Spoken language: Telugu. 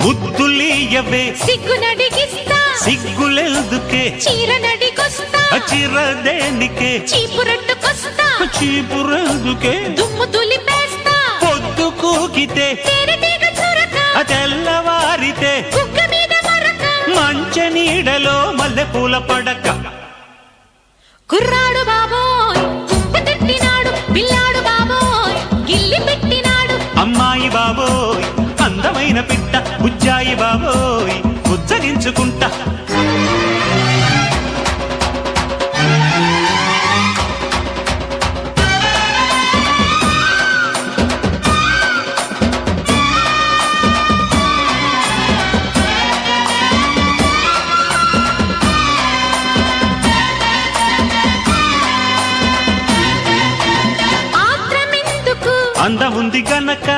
ముద్దులీయవే సిగ్గునడిగిస్తా సిగ్గులెందుకే చీరనడిగొస్తా చిరదేనికే చీపురట్టుకొస్తా చీపురెందుకే దుమ్ము దులిపేస్తా పొద్దు కూకితే తేనెటీగ చురక తెల్లవారితే కుక్క మీద మరక మంచ నీడలో మల్లెపూల పడక కుర్రాడు బాబోయ్ కుంప తట్టినాడు పిల్లాడు బాబోయ్ గిల్లి పెట్టినాడు అమ్మాయి బాబోయ్ అందమైన పిట్ట బుజ్జాయి బాబోయ్ ఉజ్జగించుకుంటా ఆత్రమెందుకు అందముంది గనక